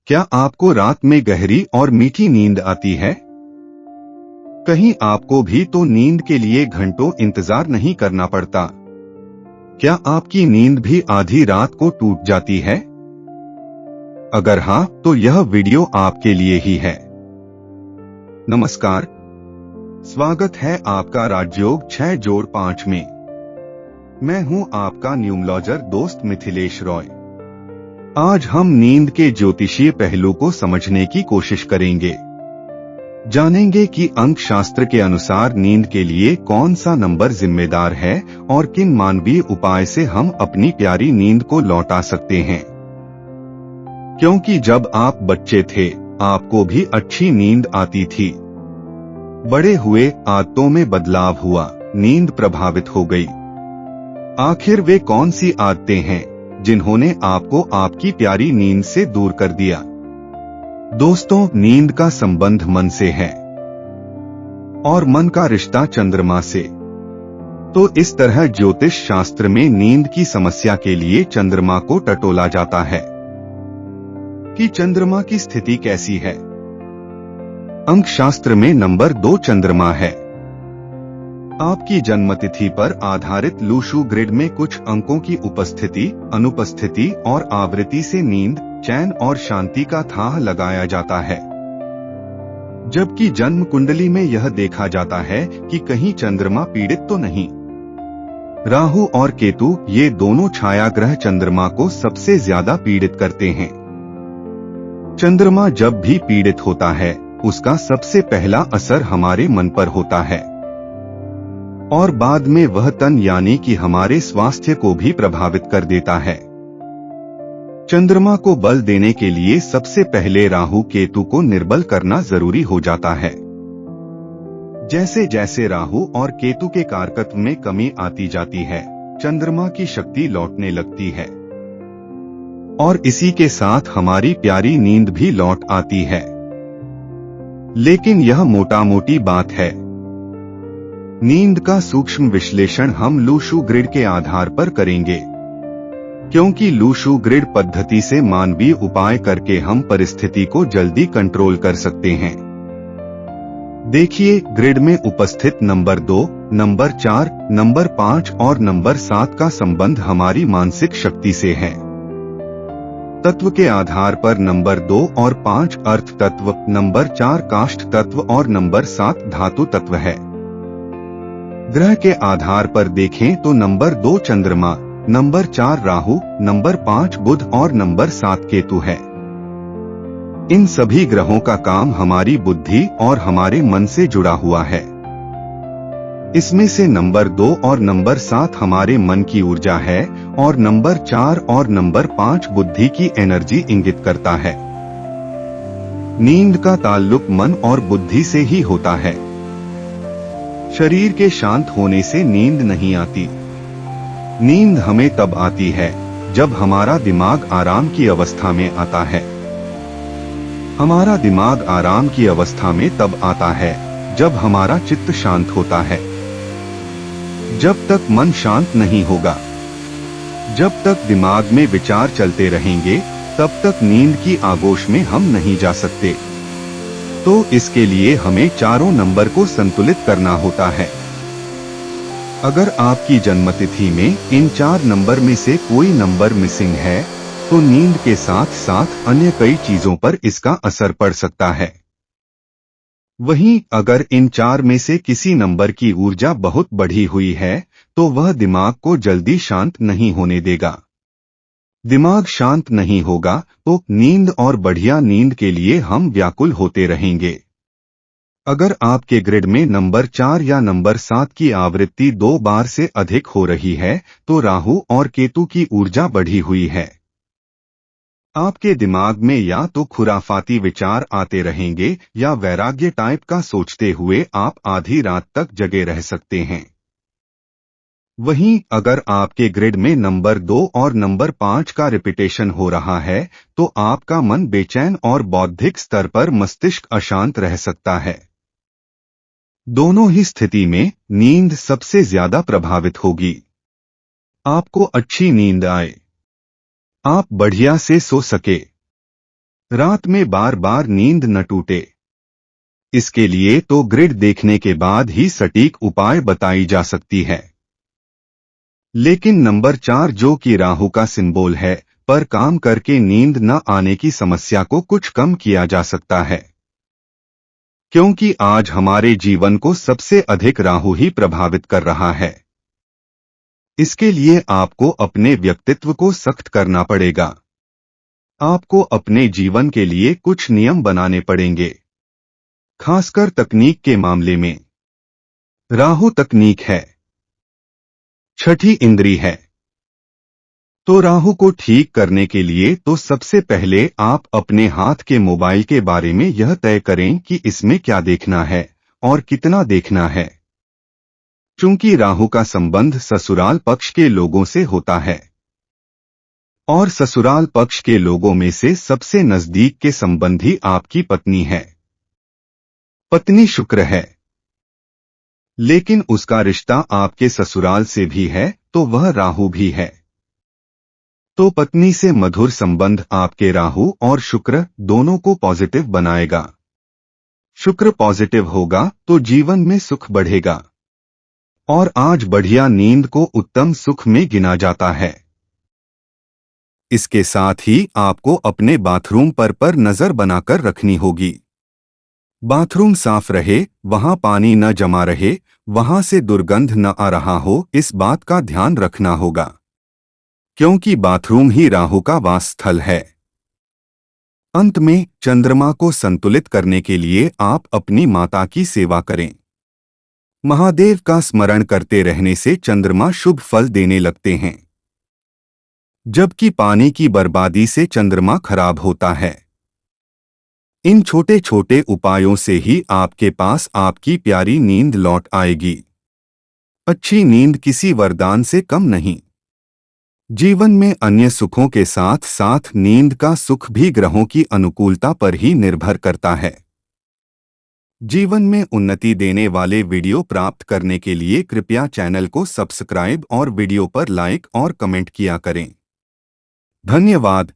क्या आपको रात में गहरी और मीठी नींद आती है? कहीं आपको भी तो नींद के लिए घंटों इंतजार नहीं करना पड़ता। क्या आपकी नींद भी आधी रात को टूट जाती है? अगर हाँ, तो यह वीडियो आपके लिए ही है। नमस्कार, स्वागत है आपका राजयोग 6-5 में। मैं हूं आपका न्यूमलॉजर दोस्त मिथिलेश रॉय। आज हम नींद के ज्योतिषीय पहलू को समझने की कोशिश करेंगे। जानेंगे कि अंक शास्त्र के अनुसार नींद के लिए कौन सा नंबर जिम्मेदार है और किन मानवीय उपाय से हम अपनी प्यारी नींद को लौटा सकते हैं। क्योंकि जब आप बच्चे थे, आपको भी अच्छी नींद आती थी। बड़े हुए, आदतों में बदलाव हुआ, नींद प्रभावित हो गई। आखिर वे कौन सी आदतें हैं जिन्होंने आपको आपकी प्यारी नींद से दूर कर दिया? दोस्तों, नींद का संबंध मन से है और मन का रिश्ता चंद्रमा से। तो इस तरह ज्योतिष शास्त्र में नींद की समस्या के लिए चंद्रमा को टटोला जाता है कि चंद्रमा की स्थिति कैसी है। अंक शास्त्र में नंबर 2 चंद्रमा है। आपकी जन्मतिथि पर आधारित लूशू ग्रिड में कुछ अंकों की उपस्थिति, अनुपस्थिति और आवृत्ति से नींद, चैन और शांति का थाह लगाया जाता है। जबकि जन्म कुंडली में यह देखा जाता है कि कहीं चंद्रमा पीड़ित तो नहीं। राहु और केतु, ये दोनों छाया ग्रह चंद्रमा को सबसे ज्यादा पीड़ित करते हैं। चंद्रमा जब भी पीड़ित होता है, उसका सबसे पहला असर हमारे मन पर होता है और बाद में वह तन यानी कि हमारे स्वास्थ्य को भी प्रभावित कर देता है। चंद्रमा को बल देने के लिए सबसे पहले राहु केतु को निर्बल करना जरूरी हो जाता है। जैसे जैसे राहु और केतु के कारकत्व में कमी आती जाती है, चंद्रमा की शक्ति लौटने लगती है और इसी के साथ हमारी प्यारी नींद भी लौट आती है। लेकिन यह मोटा मोटी बात है। नींद का सूक्ष्म विश्लेषण हम लूशू ग्रिड के आधार पर करेंगे, क्योंकि लूशू ग्रिड पद्धति से मानवीय उपाय करके हम परिस्थिति को जल्दी कंट्रोल कर सकते हैं। देखिए, ग्रिड में उपस्थित नंबर 2, नंबर 4, नंबर 5 और नंबर 7 का संबंध हमारी मानसिक शक्ति से है। तत्व के आधार पर नंबर 2 और 5 अर्थ तत्व, नंबर 4 काष्ठ तत्व और नंबर 7 धातु तत्व है। ग्रह के आधार पर देखें तो नंबर 2 चंद्रमा, नंबर 4 राहु, नंबर 5 बुध और नंबर 7 केतु है। इन सभी ग्रहों का काम हमारी बुद्धि और हमारे मन से जुड़ा हुआ है। इसमें से नंबर 2 और नंबर 7 हमारे मन की ऊर्जा है और नंबर 4 और नंबर 5 बुद्धि की एनर्जी इंगित करता है। नींद का ताल्लुक मन और बुद्धि से ही होता है। शरीर के शांत होने से नींद नहीं आती। नींद हमें तब आती है जब हमारा दिमाग आराम की अवस्था में आता है। हमारा दिमाग आराम की अवस्था में तब आता है जब हमारा चित्त शांत होता है। जब तक मन शांत नहीं होगा, जब तक दिमाग में विचार चलते रहेंगे, तब तक नींद की आगोश में हम नहीं जा सकते। तो इसके लिए हमें चारों नंबर को संतुलित करना होता है। अगर आपकी जन्मतिथि में इन 4 नंबर में से कोई नंबर मिसिंग है, तो नींद के साथ साथ अन्य कई चीजों पर इसका असर पड़ सकता है। वहीं अगर इन 4 में से किसी नंबर की ऊर्जा बहुत बढ़ी हुई है, तो वह दिमाग को जल्दी शांत नहीं होने देगा। दिमाग शांत नहीं होगा तो नींद और बढ़िया नींद के लिए हम व्याकुल होते रहेंगे। अगर आपके ग्रिड में नंबर 4 या नंबर 7 की आवृत्ति 2 बार से अधिक हो रही है, तो राहु और केतु की ऊर्जा बढ़ी हुई है। आपके दिमाग में या तो खुराफाती विचार आते रहेंगे या वैराग्य टाइप का सोचते हुए आप आधी रात तक जगे रह सकते हैं। वहीं अगर आपके ग्रिड में नंबर 2 और नंबर 5 का रिपीटेशन हो रहा है, तो आपका मन बेचैन और बौद्धिक स्तर पर मस्तिष्क अशांत रह सकता है। दोनों ही स्थिति में नींद सबसे ज्यादा प्रभावित होगी। आपको अच्छी नींद आए, आप बढ़िया से सो सके, रात में बार बार नींद न टूटे, इसके लिए तो ग्रिड देखने के बाद ही सटीक उपाय बताई जा सकती है। लेकिन नंबर 4 जो कि राहु का सिंबल है, पर काम करके नींद न आने की समस्या को कुछ कम किया जा सकता है। क्योंकि आज हमारे जीवन को सबसे अधिक राहु ही प्रभावित कर रहा है। इसके लिए आपको अपने व्यक्तित्व को सख्त करना पड़ेगा। आपको अपने जीवन के लिए कुछ नियम बनाने पड़ेंगे, खासकर तकनीक के मामले में। राहु तकनीक है, छठी इंद्री है। तो राहु को ठीक करने के लिए तो सबसे पहले आप अपने हाथ के मोबाइल के बारे में यह तय करें कि इसमें क्या देखना है और कितना देखना है। चूंकि राहु का संबंध ससुराल पक्ष के लोगों से होता है, और ससुराल पक्ष के लोगों में से सबसे नजदीक के संबंधी आपकी पत्नी है। पत्नी शुक्र है, लेकिन उसका रिश्ता आपके ससुराल से भी है, तो वह राहु भी है। तो पत्नी से मधुर संबंध आपके राहु और शुक्र दोनों को पॉजिटिव बनाएगा। शुक्र पॉजिटिव होगा तो जीवन में सुख बढ़ेगा, और आज बढ़िया नींद को उत्तम सुख में गिना जाता है। इसके साथ ही आपको अपने बाथरूम पर नजर बनाकर रखनी होगी। बाथरूम साफ रहे, वहां पानी न जमा रहे, वहां से दुर्गंध न आ रहा हो, इस बात का ध्यान रखना होगा। क्योंकि बाथरूम ही राहु का वास स्थल है। अंत में चंद्रमा को संतुलित करने के लिए आप अपनी माता की सेवा करें। महादेव का स्मरण करते रहने से चंद्रमा शुभ फल देने लगते हैं, जबकि पानी की बर्बादी से चंद्रमा खराब होता है। इन छोटे छोटे उपायों से ही आपके पास आपकी प्यारी नींद लौट आएगी। अच्छी नींद किसी वरदान से कम नहीं। जीवन में अन्य सुखों के साथ साथ नींद का सुख भी ग्रहों की अनुकूलता पर ही निर्भर करता है। जीवन में उन्नति देने वाले वीडियो प्राप्त करने के लिए कृपया चैनल को सब्सक्राइब और वीडियो पर लाइक और कमेंट किया करें। धन्यवाद।